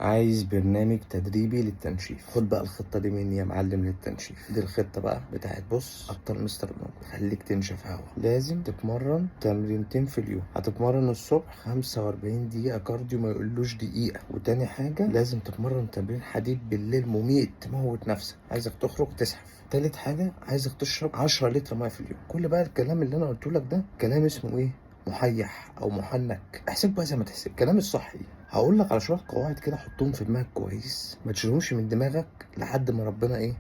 عايز برنامج تدريبي للتنشيف. خد بقى الخطه دي مني يا معلم للتنشيف. دي الخطه بقى بتاعت بص ابطال مستر اولمبي. خليك تنشف هوا. لازم تتمرن تمرينتين في اليوم. هتتمرن الصبح 45 دقيقه كارديو ما يقولوش دقيقه. وتاني حاجه لازم تتمرن تمرين حديد بالليل مميت تموت نفسك. عايزك تخرج تزحف. تالت حاجه عايزك تشرب 10 لتر ميه في اليوم. كل بقى الكلام اللي انا قلته لك ده كلام اسمه ايه؟ محيح او محنك. احسب بقى زي ما تحسب. الكلام الصح ايه؟ هقول لك على شويه قواعد كده حطهم في دماغك كويس، ما تشيلهمش من دماغك لحد ما ربنا ايه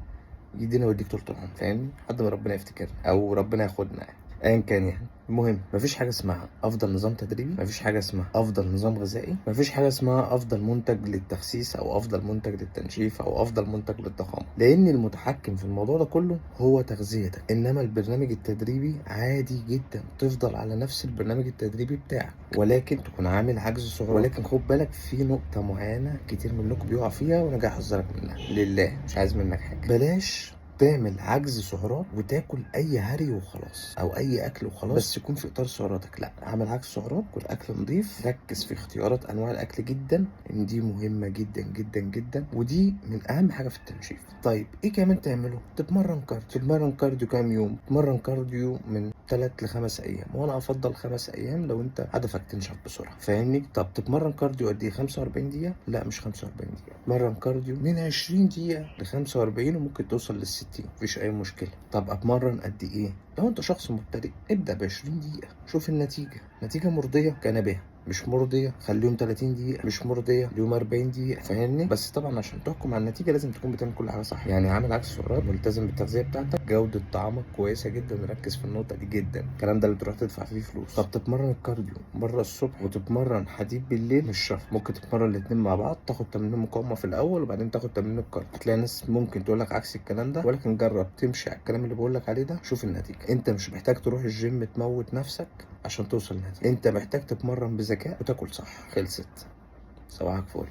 يدينا ويديك طول العمر. فاهمني؟ لحد ما ربنا يفتكرنا او ربنا ياخدنا يعني. ايا كان يعني. المهم مفيش حاجه اسمها افضل نظام تدريبي، مفيش حاجه اسمها افضل نظام غذائي، مفيش حاجه اسمها افضل منتج للتخسيس او افضل منتج للتنشيف او افضل منتج للضخامه، لان المتحكم في الموضوع ده كله هو تغذيتك. انما البرنامج التدريبي عادي جدا تفضل على نفس البرنامج التدريبي بتاعك، ولكن تكون عامل عجز سعرات. ولكن خد بالك في نقطه معينه كتير منكم بيقع فيها وانا جاي احذرك منها لله، مش عايز منك حاجه. بلاش تعمل عجز سعرات وتاكل اي هري وخلاص او اي اكل وخلاص بس يكون في اطار سعراتك. لا، اعمل عجز سعرات، كل اكل نظيف، ركز في اختيارات انواع الاكل جدا، ان دي مهمه جدا جدا جدا، ودي من اهم حاجه في التنشيف. طيب ايه كمان تعمله؟ تتمرن كارديو. تتمرن كارديو كام يوم؟ تتمرن كارديو من 3 ل 5 ايام، وانا افضل 5 ايام لو انت هدفك تنشف بسرعه. فاهمني؟ طب تتمرن كارديو قد ايه؟ 45 دقيقه؟ لا مش 45 دقيقه. تتمرن كارديو من 20 دقيقه ل 45 وممكن توصل لل 60، مفيش اي مشكله. طب اتمرن قد ايه؟ لو انت شخص مبتدئ ابدا ب 20 دقيقه، شوف نتيجه مرضيه كان بها، مش مرضيه خليهم 30 دقيقه، مش مرضيه اليوم 40 دقيقه. فاهمني؟ بس طبعا عشان تحكم على النتيجه لازم تكون بتعمل كل حاجه صح، يعني عامل عكس سعرات، ملتزم بالتغذيه بتاعتك، جوده طعامك كويسه جدا، ركز في النقطه دي جدا. الكلام ده اللي تروح تدفع فيه فلوس. طب تتمرن الكارديو مره الصبح وتتمرن حديد بالليل، مش شرط، ممكن تتمرن الاثنين مع بعض، تاخد تمرين مقاومه في الاول وبعدين تاخد تمرين الكارديو. هتلاقي ناس ممكن تقول لك عكس الكلام ده، ولكن جرب تمشي على الكلام اللي بقول لك عليه ده، شوف النتيجه. انت مش محتاج تروح الجيم تموت نفسك عشان توصل لنتيجه، انت محتاج تتمرن بذكاء وتاكل صح. خلصت. صباحك فل.